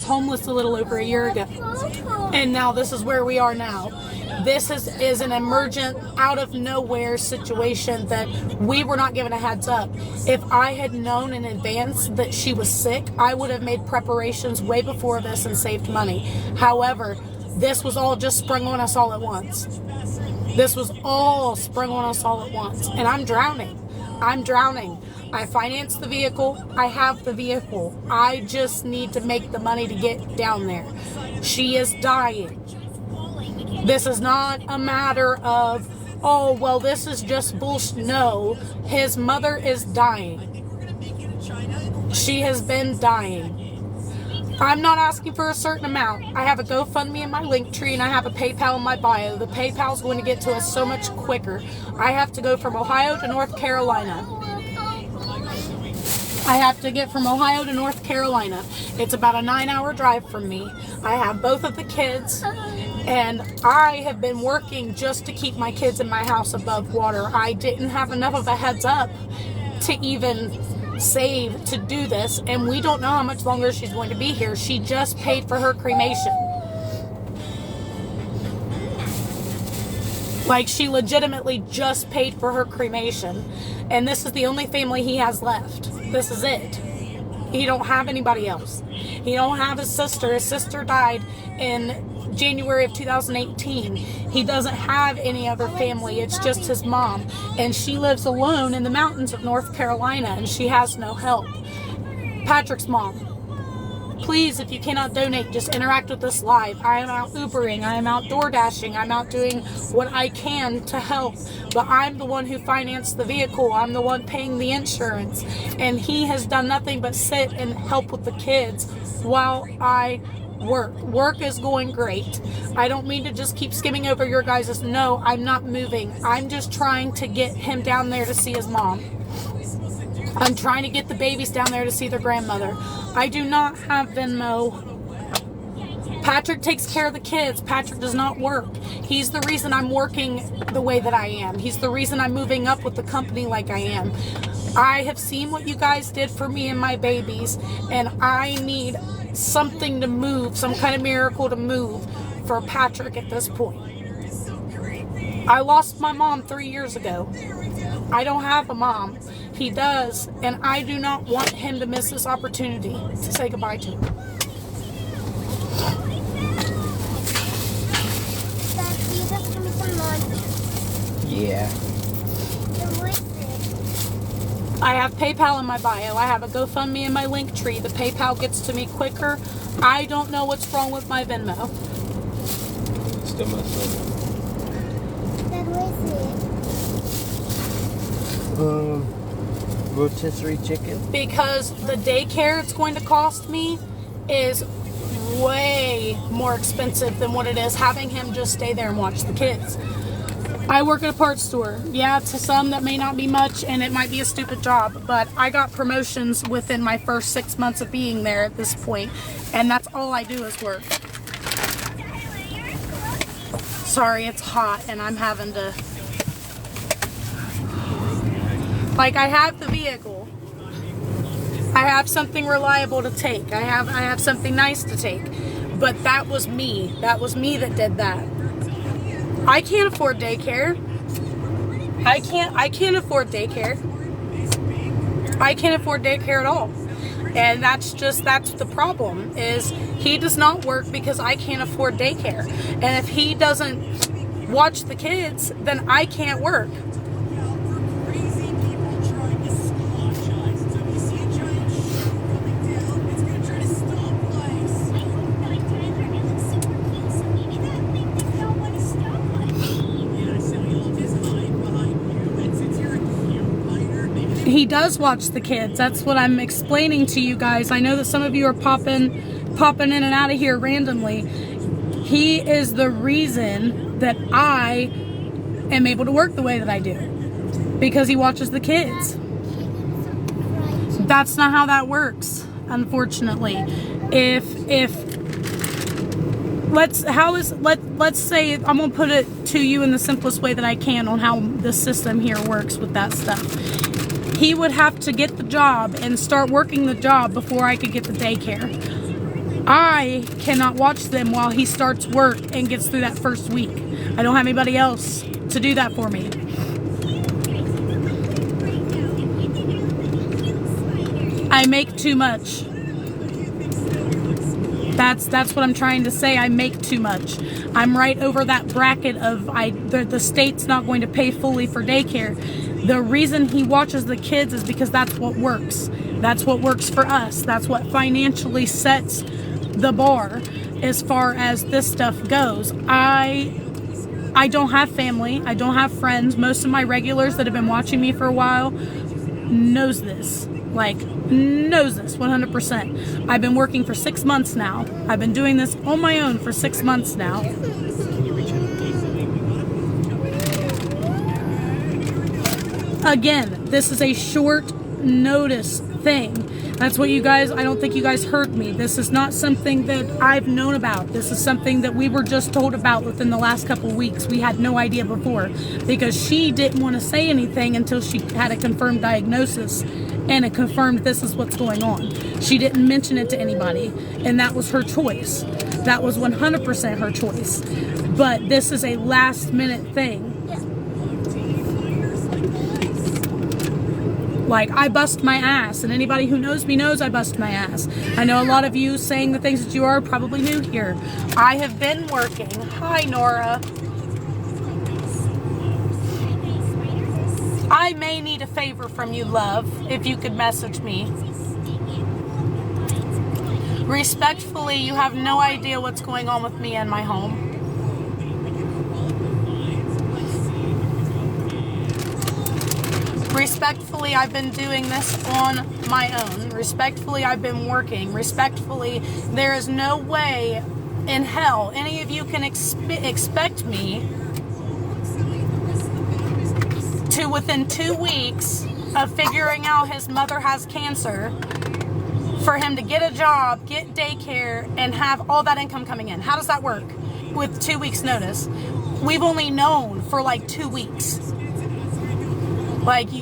homeless a little over a year ago. And now this is where we are now. This is an emergent, out of nowhere situation that we were not given a heads up. If I had known in advance that she was sick, I would have made preparations way before this and saved money. However, this was all just sprung on us all at once. This was all sprung on us all at once. And I'm drowning. I'm drowning. I financed the vehicle. I have the vehicle. I just need to make the money to get down there. She is dying. This is not a matter of, oh, well, this is just bullshit. No, his mother is dying. She has been dying. I'm not asking for a certain amount. I have a GoFundMe in my link tree and I have a PayPal in my bio. The PayPal is going to get to us so much quicker. I have to go from Ohio to North Carolina. I have to get from Ohio to North Carolina. It's about a 9-hour drive from me. I have both of the kids, and I have been working just to keep my kids in my house above water. I didn't have enough of a heads up to even save to do this, and we don't know how much longer she's going to be here. She just paid for her cremation. Like, she legitimately just paid for her cremation, and this is the only family he has left. This is it. He don't have anybody else. He don't have his sister. His sister died in January of 2018. He doesn't have any other family. It's just his mom. And she lives alone in the mountains of North Carolina, and she has no help. Patrick's mom, please, if you cannot donate, just interact with us live. I am out Ubering. I am out door dashing. I'm out doing what I can to help. But I'm the one who financed the vehicle. I'm the one paying the insurance. And he has done nothing but sit and help with the kids while I work. Work is going great. I don't mean to just keep skimming over your guys'. No, I'm not moving. I'm just trying to get him down there to see his mom. I'm trying to get the babies down there to see their grandmother. I do not have Venmo. Patrick takes care of the kids. Patrick does not work. He's the reason I'm working the way that I am. He's the reason I'm moving up with the company like I am. I have seen what you guys did for me and my babies, and I need something to move, some kind of miracle to move for Patrick at this point. I lost my mom 3 years ago. I don't have a mom. He does, and I do not want him to miss this opportunity to say goodbye to him. Yeah. I have PayPal in my bio. I have a GoFundMe in my link tree. The PayPal gets to me quicker. I don't know what's wrong with my Venmo. Still my son. Rotisserie chicken? Because the daycare it's going to cost me is way more expensive than what it is having him just stay there and watch the kids. I work at a parts store. Yeah, to some that may not be much and it might be a stupid job, but I got promotions within my first 6 months of being there at this point, and that's all I do is work. Sorry, it's hot and I'm having to... Like, I have the vehicle. I have something reliable to take. I have something nice to take. But that was me. That was me that did that. I can't afford daycare. I can't afford daycare. I can't afford daycare at all. And that's the problem, is he does not work because I can't afford daycare. And if he doesn't watch the kids, then I can't work. He does watch the kids. That's what I'm explaining to you guys. I know that some of you are popping in and out of here randomly. He is the reason that I am able to work the way that I do, because he watches the kids. That's not how that works, unfortunately. Let's say, I'm gonna put it to you in the simplest way that I can on how the system here works with that stuff. He would have to get the job and start working the job before I could get the daycare. I cannot watch them while he starts work and gets through that first week. I don't have anybody else to do that for me. I make too much. That's what I'm trying to say. I make too much. I'm right over that bracket of the state's not going to pay fully for daycare. The reason he watches the kids is because that's what works. That's what works for us. That's what financially sets the bar as far as this stuff goes. I don't have family. I don't have friends. Most of my regulars that have been watching me for a while knows this. Knows this 100%. I've been working for 6 months now. I've been doing this on my own for 6 months now. Again, this is a short notice thing. That's what you guys, I don't think you guys heard me. This is not something that I've known about. This is something that we were just told about within the last couple of weeks. We had no idea before because she didn't want to say anything until she had a confirmed diagnosis and it confirmed this is what's going on. She didn't mention it to anybody, and that was her choice. That was 100% her choice. But this is a last minute thing. I bust my ass, and anybody who knows me knows I bust my ass. I know a lot of you saying the things that you are probably new here. I have been working. Hi, Nora. I may need a favor from you, love, if you could message me. Respectfully, you have no idea what's going on with me and my home. Respectfully, I've been doing this on my own. Respectfully, I've been working. Respectfully, there is no way in hell any of you can expect me to, within 2 weeks of figuring out his mother has cancer, for him to get a job, get daycare, and have all that income coming in. How does that work with 2 weeks notice? We've only known for 2 weeks.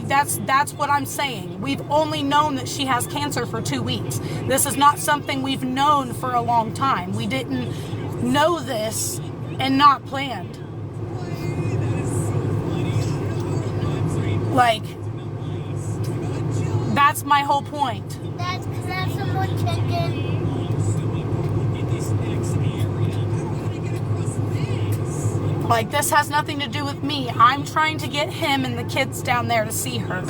That's what I'm saying. We've only known that she has cancer for 2 weeks. This is not something we've known for a long time. We didn't know this and not planned. That's my whole point. Dad, can I have some more chicken? This has nothing to do with me. I'm trying to get him and the kids down there to see her.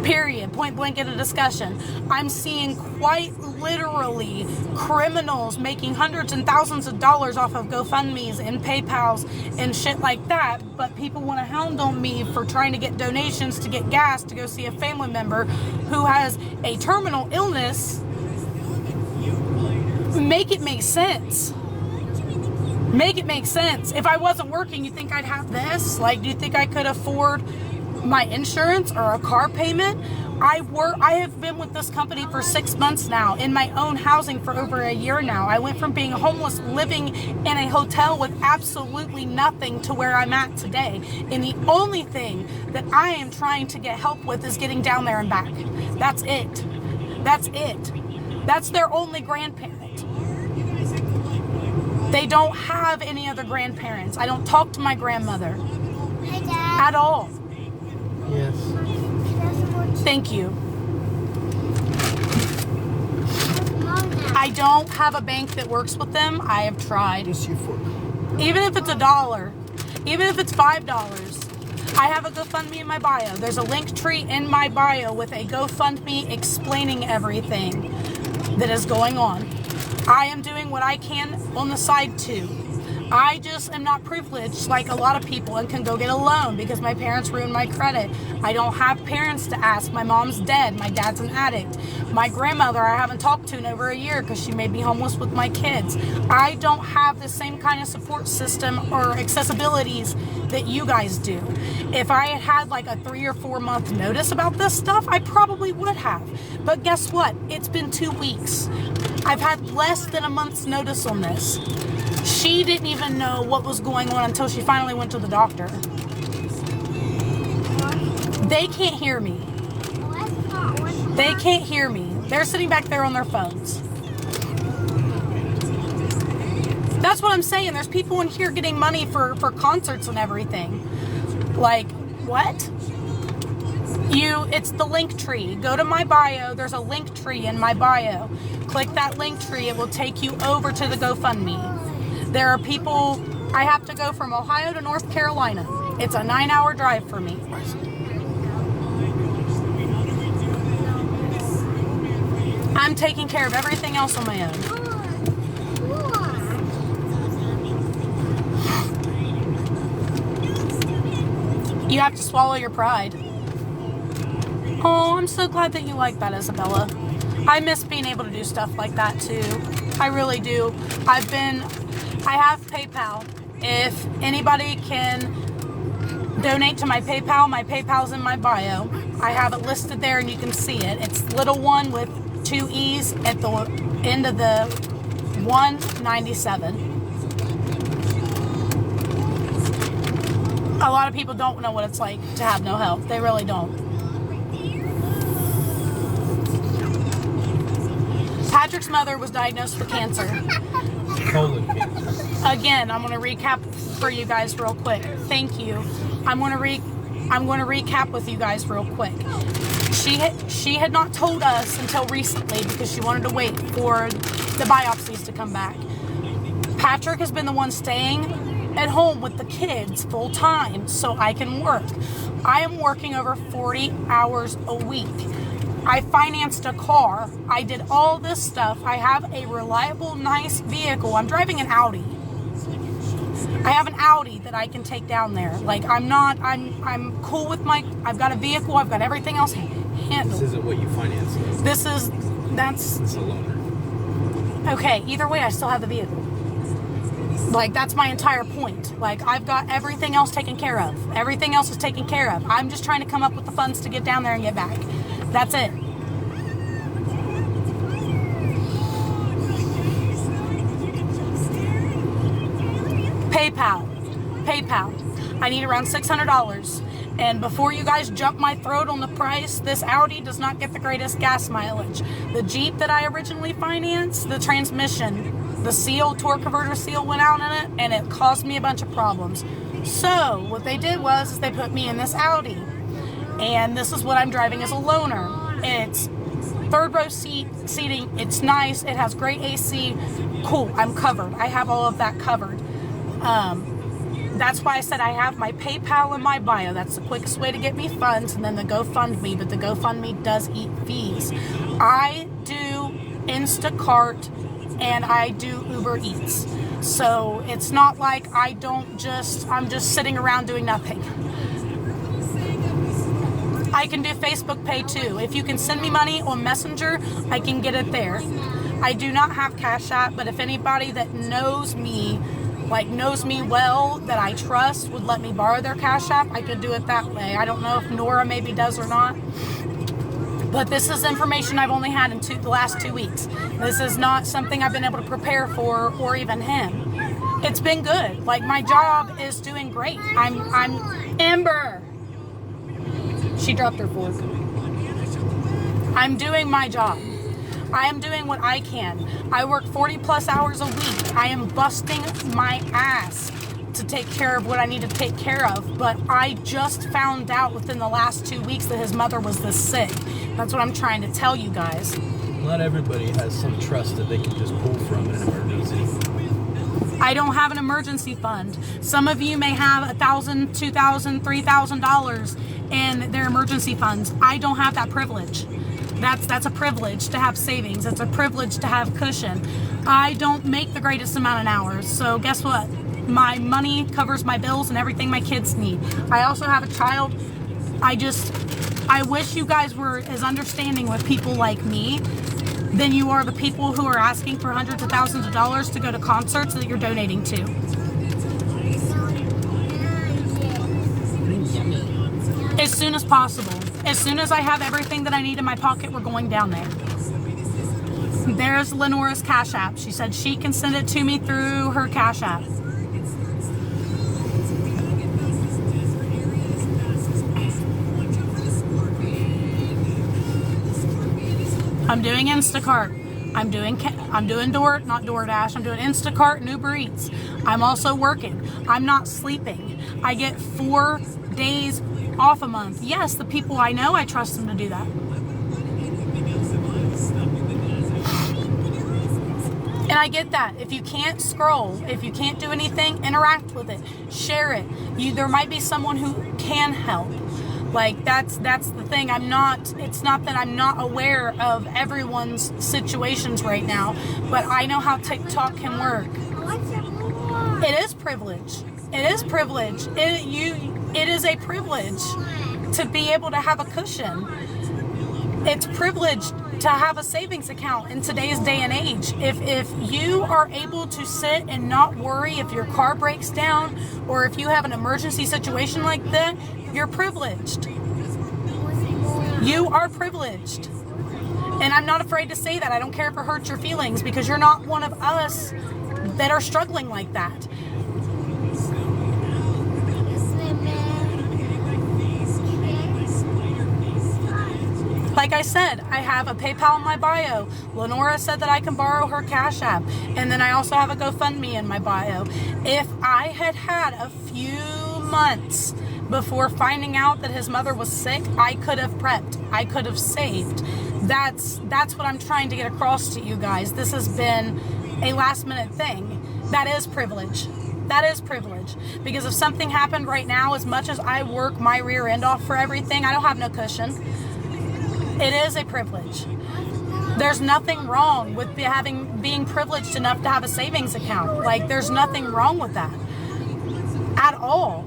Period. Point blank in a discussion. I'm seeing quite literally criminals making hundreds and thousands of dollars off of GoFundMes and PayPals and shit like that, but people want to hound on me for trying to get donations to get gas to go see a family member who has a terminal illness. Make it make sense. Make it make sense. If I wasn't working, you think I'd have this? Do you think I could afford my insurance or a car payment? I have been with this company for 6 months now, in my own housing for over a year now. I went from being homeless, living in a hotel with absolutely nothing, to where I'm at today. And the only thing that I am trying to get help with is getting down there and back. That's it. That's it. That's their only grandparent. They don't have any other grandparents. I don't talk to my grandmother. Hey, Dad. At all. Yes. Thank you. I don't have a bank that works with them. I have tried. Just your fork. Even if it's $1, even if it's $5, I have a GoFundMe in my bio. There's a link tree in my bio with a GoFundMe explaining everything that is going on. I am doing what I can on the side too. I just am not privileged like a lot of people and can go get a loan because my parents ruined my credit. I don't have parents to ask. My mom's dead. My dad's an addict. My grandmother I haven't talked to in over a year because she made me homeless with my kids. I don't have the same kind of support system or accessibilities that you guys do. If I had had a 3 or 4 month notice about this stuff, I probably would have. But guess what? It's been 2 weeks. I've had less than a month's notice on this. She didn't even know what was going on until she finally went to the doctor. They can't hear me. They can't hear me. They're sitting back there on their phones. That's what I'm saying. There's people in here getting money for concerts and everything. Like, what? It's the link tree. Go to my bio. There's a link tree in my bio. Click that link tree. It will take you over to the GoFundMe. There are people, I have to go from Ohio to North Carolina. It's a 9-hour drive for me. I'm taking care of everything else on my own. You have to swallow your pride. Oh, I'm so glad that you like that, Isabella. I miss being able to do stuff like that too. I really do. I have PayPal. If anybody can donate to my PayPal's in my bio. I have it listed there and you can see it. It's little one with 2 E's at the end of the 197. A lot of people don't know what it's like to have no help. They really don't. Patrick's mother was diagnosed with cancer. Colon cancer. Again, I'm going to recap for you guys real quick. Thank you. I'm going to recap with you guys real quick. She had not told us until recently because she wanted to wait for the biopsies to come back. Patrick has been the one staying at home with the kids full time so I can work. I am working over 40 hours a week. I financed a car. I did all this stuff. I have a reliable, nice vehicle. I'm driving an Audi. I have an Audi that I can take down there. Like, I'm cool with I've got a vehicle. I've got everything else handled. This isn't what you financed. It's a loaner. Okay, either way, I still have the vehicle. Like, that's my entire point. Like, I've got everything else taken care of. Everything else is taken care of. I'm just trying to come up with the funds to get down there and get back. That's it. PayPal. I need around $600. And before you guys jump my throat on the price, this Audi does not get the greatest gas mileage. The Jeep that I originally financed, the transmission, the torque converter seal went out in it, and it caused me a bunch of problems. So what they did was they put me in this Audi, and this is what I'm driving as a loaner. It's third row seating. It's nice. It has great AC. Cool. I'm covered. I have all of that covered. That's why I said I have my PayPal in my bio. That's the quickest way to get me funds, and then the GoFundMe. But the GoFundMe does eat fees. I do Instacart and I do Uber Eats. So it's not like I'm just sitting around doing nothing. I can do Facebook Pay too. If you can send me money on Messenger, I can get it there. I do not have Cash App, but if anybody that knows me well, that I trust, would let me borrow their Cash App, I could do it that way. I don't know if Nora maybe does or not. But this is information I've only had in the last 2 weeks. This is not something I've been able to prepare for, or even him. It's been good. Like, my job is doing great. I'm Amber. She dropped her fork. I'm doing my job. I am doing what I can. I work 40 plus hours a week. I am busting my ass to take care of what I need to take care of, but I just found out within the last 2 weeks that his mother was this sick. That's what I'm trying to tell you guys. Not everybody has some trust that they can just pull from in an emergency. I don't have an emergency fund. Some of you may have $1,000, $2,000, $3,000 in their emergency funds. I don't have that privilege. That's a privilege to have savings. It's a privilege to have cushion. I don't make the greatest amount of hours, so guess what? My money covers my bills and everything my kids need. I also have a child. I wish you guys were as understanding with people like me than you are the people who are asking for hundreds of thousands of dollars to go to concerts that you're donating to. As soon as possible. As soon as I have everything that I need in my pocket, we're going down there. There's Lenora's Cash App. She said she can send it to me through her Cash App. I'm doing Instacart. I'm doing DoorDash. I'm doing Instacart and Uber Eats. I'm also working. I'm not sleeping. I get 4 days off a month. Yes, the people I know, I trust them to do that. And I get that. If you can't scroll, if you can't do anything, interact with it. Share it. There might be someone who can help. Like, that's the thing. It's not that I'm not aware of everyone's situations right now, but I know how TikTok can work. It is privilege. It is privilege. It is a privilege to be able to have a cushion. It's privilege to have a savings account in today's day and age. If you are able to sit and not worry if your car breaks down or if you have an emergency situation like that, you're privileged. You are privileged. And I'm not afraid to say that. I don't care if it hurts your feelings, because you're not one of us that are struggling like that. Like I said, I have a PayPal in my bio. Lenora said that I can borrow her Cash App. And then I also have a GoFundMe in my bio. If I had had a few months before finding out that his mother was sick, I could have prepped. I could have saved. That's what I'm trying to get across to you guys. This has been a last minute thing. That is privilege. That is privilege. Because if something happened right now, as much as I work my rear end off for everything, I don't have no cushion. It is a privilege. There's nothing wrong with being privileged enough to have a savings account. Like, there's nothing wrong with that at all.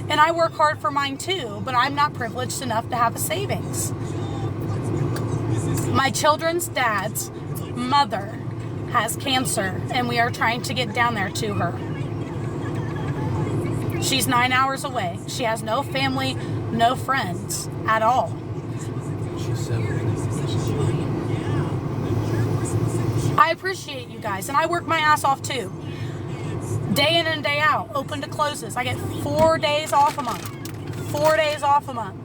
And I work hard for mine too, but I'm not privileged enough to have a savings. My children's dad's mother has cancer, and we are trying to get down there to her. She's 9 hours away. She has no family, no friends at all. I appreciate you guys, and I work my ass off too. Day in and day out, open to closes. I get 4 days off a month. 4 days off a month.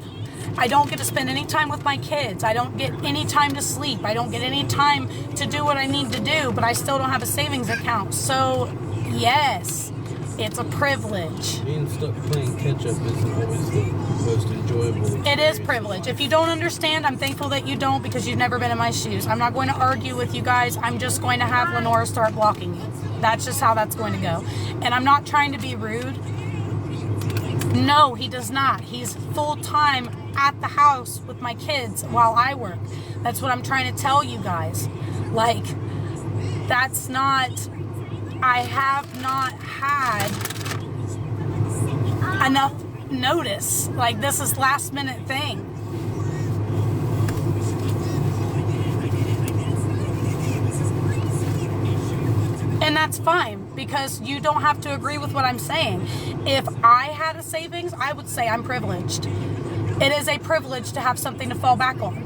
I don't get to spend any time with my kids. I don't get any time to sleep. I don't get any time to do what I need to do, but I still don't have a savings account. So, yes, it's a privilege. Being stuck playing catch up isn't always the most enjoyable experience. It is privilege. If you don't understand, I'm thankful that you don't, because you've never been in my shoes. I'm not going to argue with you guys. I'm just going to have Lenora start blocking you. That's just how that's going to go. And I'm not trying to be rude. No, he does not. He's full-time at the house with my kids while I work. That's what I'm trying to tell you guys. Like, that's not... I have not had enough notice. Like, this is last minute thing. And that's fine, because you don't have to agree with what I'm saying. If I had a savings, I would say I'm privileged. It is a privilege to have something to fall back on.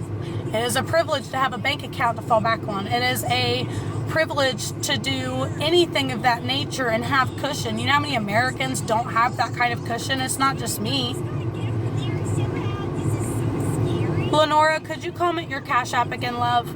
It is a privilege to have a bank account to fall back on. It is a privilege to do anything of that nature and have cushion. You know how many Americans don't have that kind of cushion? It's not just me. Lenora, could you comment your Cash App again, love?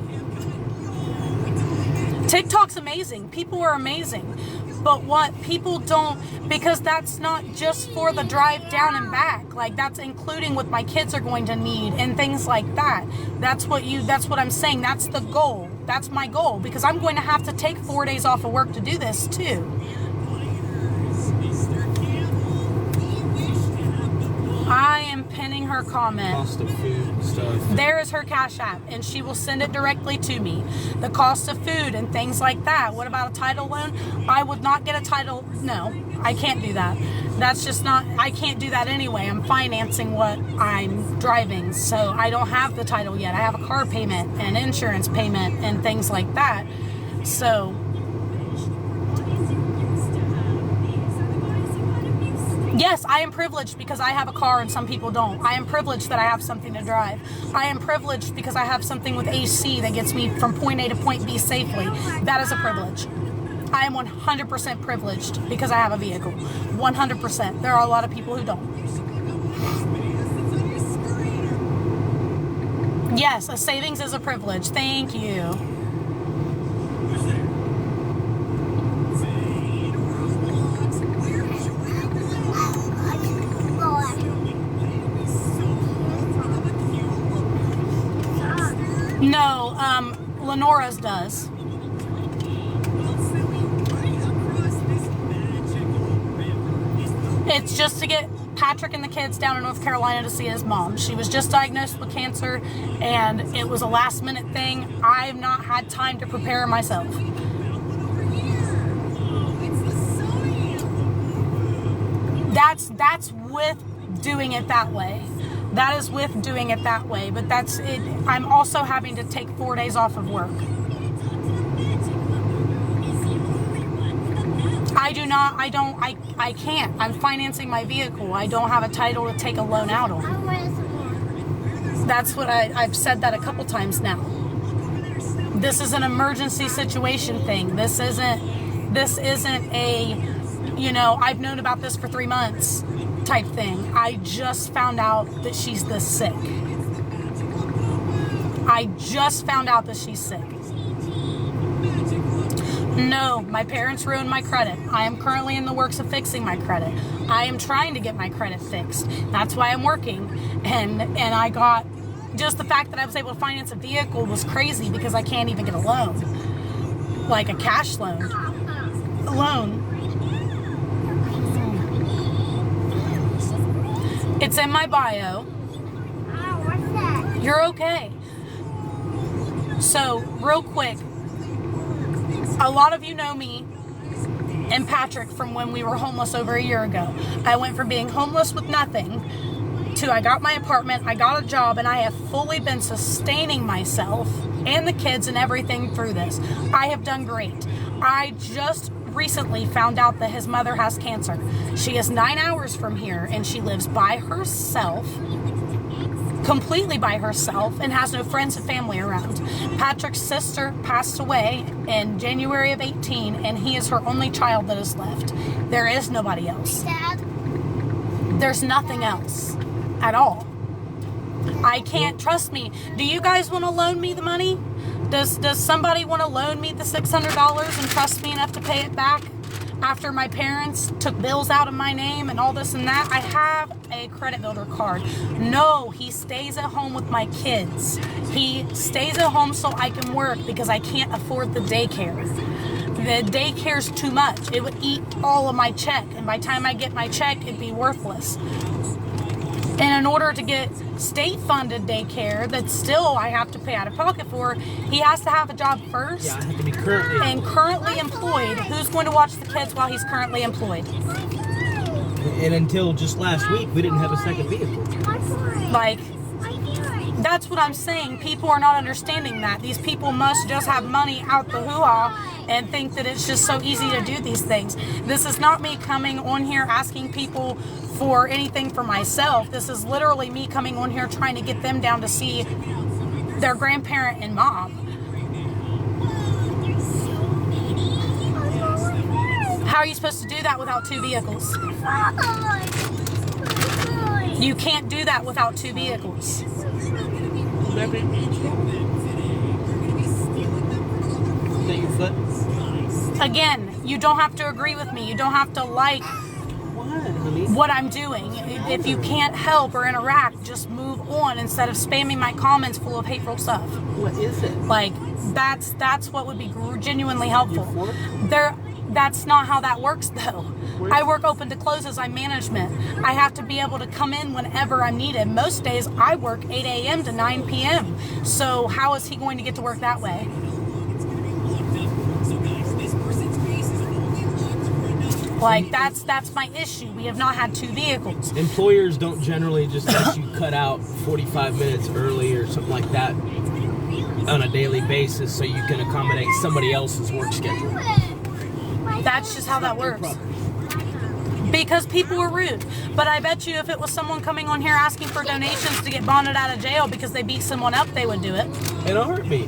TikTok's amazing. People are amazing. But what people don't, because that's not just for the drive down and back. Like, that's including what my kids are going to need and things like that. That's what I'm saying. That's the goal. That's my goal, because I'm going to have to take 4 days off of work to do this too. I am pinning her comment. Cost of food and stuff. There is her Cash App, and she will send it directly to me. The cost of food and things like that. What about a title loan? I would not get a title. No, I can't do that. That's just not, I can't do that anyway. I'm financing what I'm driving, so I don't have the title yet. I have a car payment and insurance payment and things like that. So, yes, I am privileged because I have a car and some people don't. I am privileged that I have something to drive. I am privileged because I have something with AC that gets me from point A to point B safely. That is a privilege. I am 100% privileged because I have a vehicle. 100%. There are a lot of people who don't. Yes, a savings is a privilege. Thank you. Lenora's does. It's just to get Patrick and the kids down in North Carolina to see his mom. She was just diagnosed with cancer, and it was a last minute thing. I have not had time to prepare myself. That's with doing it that way. That is with doing it that way, but that's it. I'm also having to take 4 days off of work. I can't. I'm financing my vehicle. I don't have a title to take a loan out on. That's what I've said that a couple times now. This is an emergency situation thing. This isn't a, I've known about this for 3 months type thing. I just found out that she's this sick. No, my parents ruined my credit. I am currently in the works of fixing my credit. I am trying to get my credit fixed. That's why I'm working. And I got, just the fact that I was able to finance a vehicle was crazy because I can't even get a loan. Like a cash loan. A loan. It's in my bio. What's that? You're okay. So, real quick. A lot of you know me and Patrick from when we were homeless over a year ago. I went from being homeless with nothing to I got my apartment, I got a job, and I have fully been sustaining myself and the kids and everything through this. I have done great. I just recently found out that his mother has cancer. She is 9 hours from here, and she lives by herself, completely by herself, and has no friends and family around. Patrick's sister passed away in January of 18, and he is her only child that is left. There is nobody else. Dad? There's nothing else at all. I can't, trust me. Do you guys want to loan me the money? Does somebody want to loan me the $600 and trust me enough to pay it back? After my parents took bills out of my name and all this and that, I have a credit builder card. No, he stays at home with my kids. He stays at home so I can work because I can't afford the daycare. The daycare's too much. It would eat all of my check, and by the time I get my check, it'd be worthless. And in order to get state-funded daycare that still I have to pay out of pocket for, he has to have a job first. Yeah, I have to be currently employed. Who's going to watch the kids while he's currently employed? And until just last week, we didn't have a second vehicle. Like, that's what I'm saying. People are not understanding that. These people must just have money out the hoo-ha and think that it's just so easy to do these things. This is not me coming on here asking people for anything for myself. This is literally me coming on here trying to get them down to see their grandparent and mom. How are you supposed to do that without 2 vehicles? You can't do that without 2 vehicles. Your foot? Again, you don't have to agree with me. You don't have to like what I'm doing. If you can't help or interact, just move on instead of spamming my comments full of hateful stuff. What is it? Like, that's what would be genuinely helpful. That's not how that works, though. I work open to closes. I'm management. I have to be able to come in whenever I'm needed. Most days, I work 8 a.m. to 9 p.m. So how is he going to get to work that way? Like, that's my issue. We have not had 2 vehicles. Employers don't generally just let you cut out 45 minutes early or something like that on a daily basis so you can accommodate somebody else's work schedule. That's just how that works. Because people are rude. But I bet you if it was someone coming on here asking for donations to get bonded out of jail because they beat someone up, they would do it. In a heartbeat.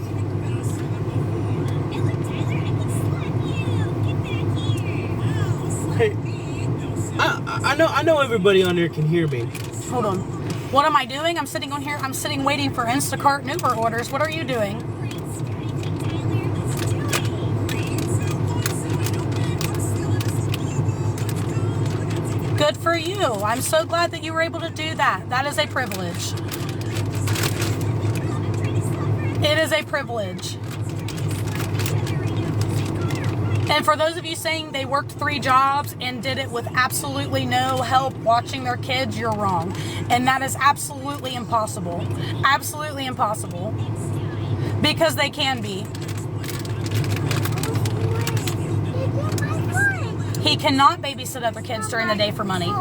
Hey, I know everybody on there can hear me. Hold on. What am I doing? I'm sitting on here. I'm sitting waiting for Instacart and Uber orders. What are you doing? Good for you. I'm so glad that you were able to do that. That is a privilege. It is a privilege. And for those of you saying they worked 3 jobs and did it with absolutely no help watching their kids, you're wrong. And that is absolutely impossible. Absolutely impossible. Because they can be. He cannot babysit other kids during the day for money.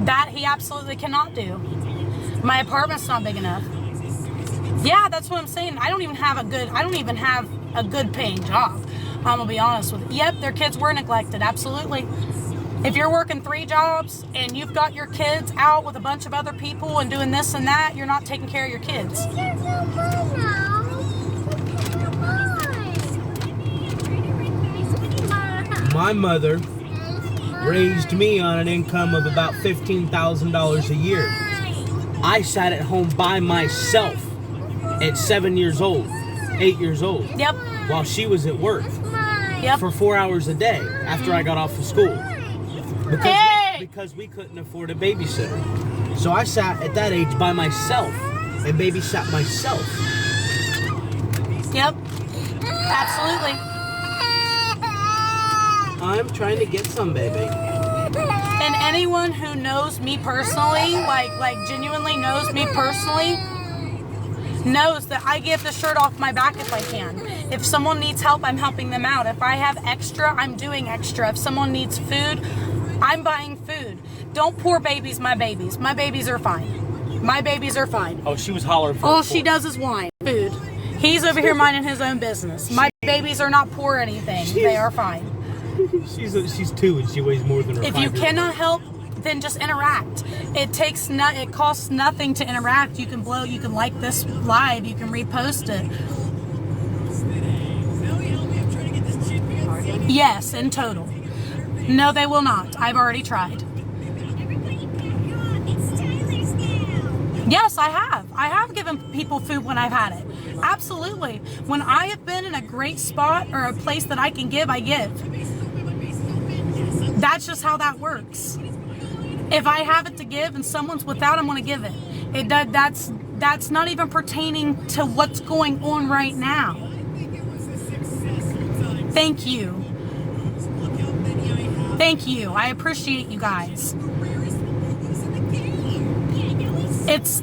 That he absolutely cannot do. My apartment's not big enough. Yeah, that's what I'm saying. I don't even have a good paying job. I'm gonna be honest with you. Yep, their kids were neglected, absolutely. If you're working 3 jobs and you've got your kids out with a bunch of other people and doing this and that, you're not taking care of your kids. My mother raised me on an income of about $15,000 a year. I sat at home by myself at 7 years old, 8 years old. Yep. While she was at work. Yep. For 4 hours a day after I got off of school. Because we couldn't afford a babysitter. So I sat at that age by myself and babysat myself. Yep. Absolutely. I'm trying to get some, baby. And anyone who knows me personally, like genuinely knows me personally, knows that I give the shirt off my back if I can. If someone needs help, I'm helping them out. If I have extra, I'm doing extra. If someone needs food, I'm buying food. Don't poor babies my babies. My babies are fine. My babies are fine. Oh, she was hollering for all she does is whine. Food. He's over here minding his own business. My babies are not poor or anything. They are fine. She's 2 and she weighs more than her. If you cannot help, then just interact. It costs nothing to interact. You can like this live, you can repost it. Yes, in total. No, they will not. I've already tried. Yes, I have. I have given people food when I've had it. Absolutely. When I have been in a great spot or a place that I can give, I give. That's just how that works. If I have it to give and someone's without, I'm going to give it. That's not even pertaining to what's going on right now. Thank you. Thank you. I appreciate you guys. It's...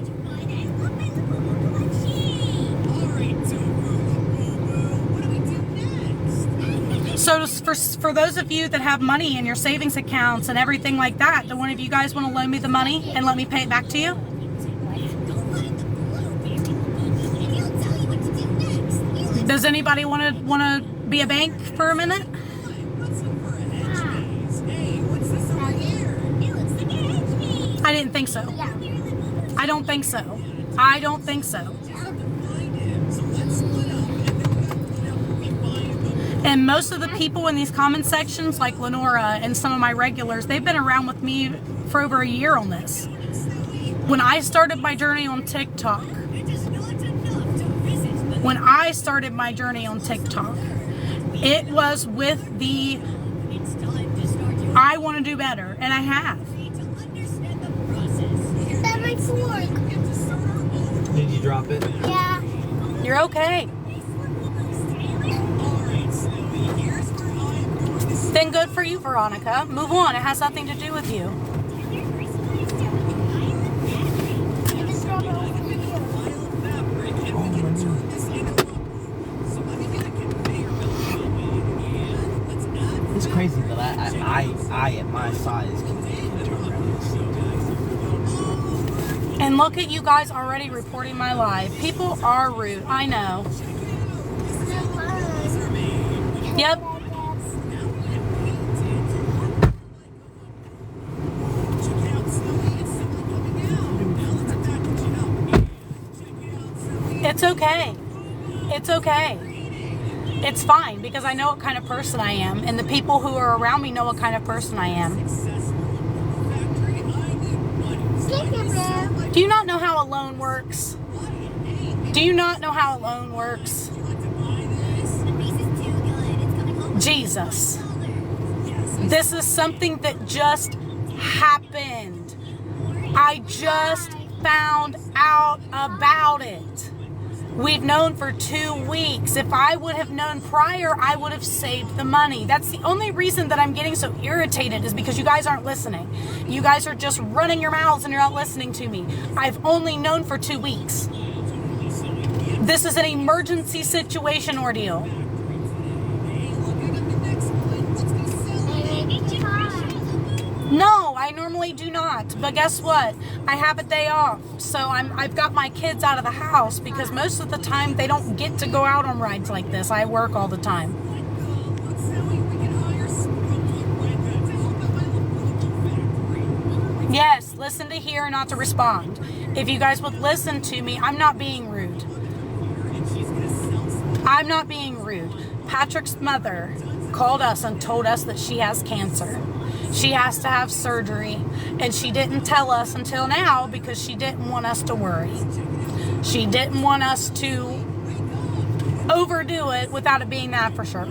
So for those of you that have money in your savings accounts and everything like that, do one of you guys want to loan me the money and let me pay it back to you? Does anybody want to be a bank for a minute? I didn't think so. I don't think so. I don't think so. And most of the people in these comment sections, like Lenora and some of my regulars, they've been around with me for over a year on this. When I started my journey on TikTok, it was with the I want to do better, and I have. That makes work. Did you drop it? Yeah. You're okay. Then good for you, Veronica. Move on. It has nothing to do with you. It's crazy that I at my size can turn around this. And look at you guys already reporting my live. People are rude. I know. Yep. It's okay. It's okay. It's fine because I know what kind of person I am, and the people who are around me know what kind of person I am. Do you not know how a loan works? Do you not know how a loan works? Jesus. This is something that just happened. I just found out about it. We've known for 2 weeks. If I would have known prior, I would have saved the money. That's the only reason that I'm getting so irritated, is because you guys aren't listening. You guys are just running your mouths and you're not listening to me. I've only known for 2 weeks. This is an emergency situation ordeal. No, I normally do not. But guess what? I have a day off. So I've got my kids out of the house because most of the time they don't get to go out on rides like this. I work all the time. Yes, listen to hear, not to respond. If you guys would listen to me, I'm not being rude. I'm not being rude. Patrick's mother called us and told us that she has cancer. She has to have surgery, and she didn't tell us until now because she didn't want us to worry. She didn't want us to overdo it without it being that for sure.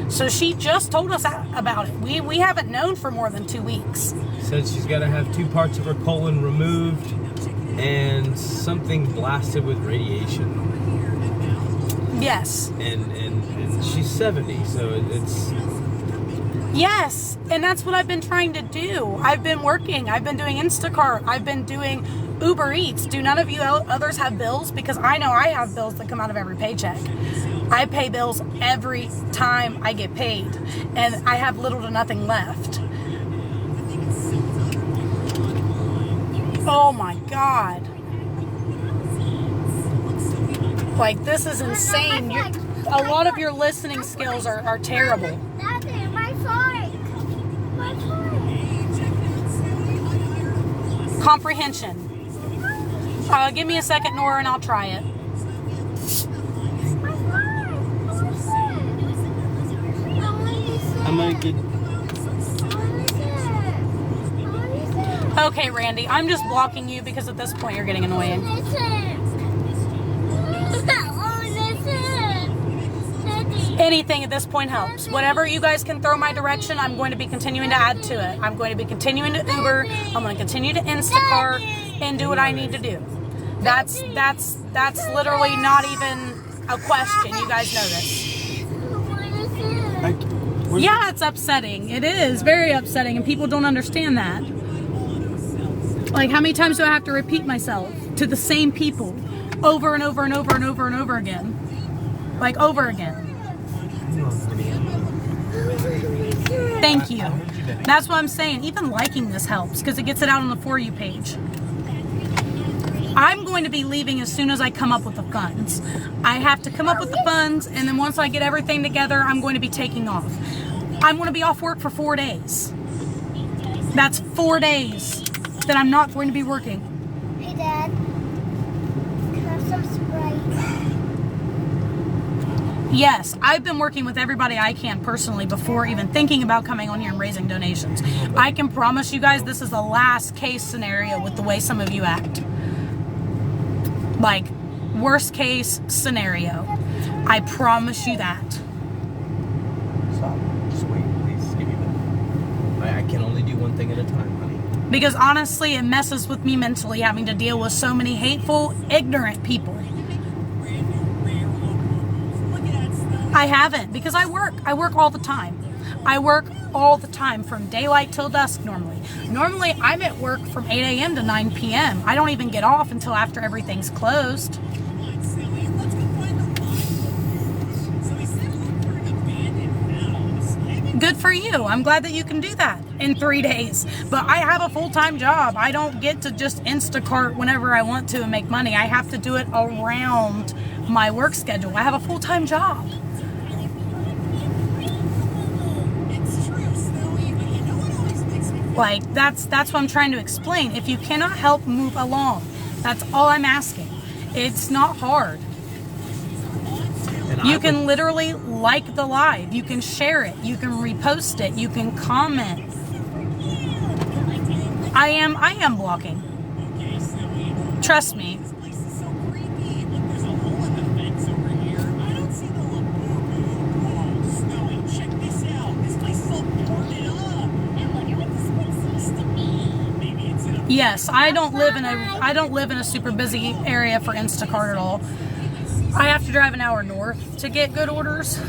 So she just told us about it. We haven't known for more than 2 weeks. Said she's got to have 2 parts of her colon removed and something blasted with radiation. Yes. And she's 70, so it's... Yes, and that's what I've been trying to do. I've been working. I've been doing Instacart. I've been doing Uber Eats. Do none of you others have bills? Because I know I have bills that come out of every paycheck. I pay bills every time I get paid, and I have little to nothing left. Oh my God. Like, this is insane. A lot of your listening skills are terrible. Daddy, my fork. My fork. Comprehension. Give me a second, Nora, and I'll try it. My fork. I'm going to get... Okay, Randy, I'm just blocking you because at this point you're getting annoying. Anything at this point helps. Whatever you guys can throw my direction, I'm going to be continuing to add to it. I'm going to be continuing to Uber. I'm going to continue to Instacart and do what I need to do. That's literally not even a question. You guys know this. Yeah, it's upsetting. It is very upsetting, and people don't understand that. Like, how many times do I have to repeat myself to the same people over and over and over and over and over again? Like, over again. Thank you. That's what I'm saying. Even liking this helps because it gets it out on the For You page. I'm going to be leaving as soon as I come up with the funds. I have to come up with the funds, and then once I get everything together, I'm going to be taking off. I'm going to be off work for 4 days. That's 4 days that I'm not going to be working. Hey, Dad. Can I have some Sprite? Yes, I've been working with everybody I can personally before even thinking about coming on here and raising donations. I can promise you guys this is the last case scenario with the way some of you act. Like, worst case scenario. I promise you that. Stop. Just wait, please. Give me a minute. I can only do one thing at a time, honey. Because honestly, it messes with me mentally having to deal with so many hateful, ignorant people. I haven't, because I work. I work all the time. I work all the time from daylight till dusk normally. Normally, I'm at work from 8 a.m. to 9 p.m. I don't even get off until after everything's closed. Good for you. I'm glad that you can do that in 3 days. But I have a full-time job. I don't get to just Instacart whenever I want to and make money. I have to do it around my work schedule. I have a full-time job. Like, that's what I'm trying to explain. If you cannot help, move along. That's all I'm asking. It's not hard. You can literally like the live. You can share it. You can repost it. You can comment. I am blocking. Trust me. Yes, I don't live in a super busy area for Instacart at all. I have to drive an hour north to get good orders.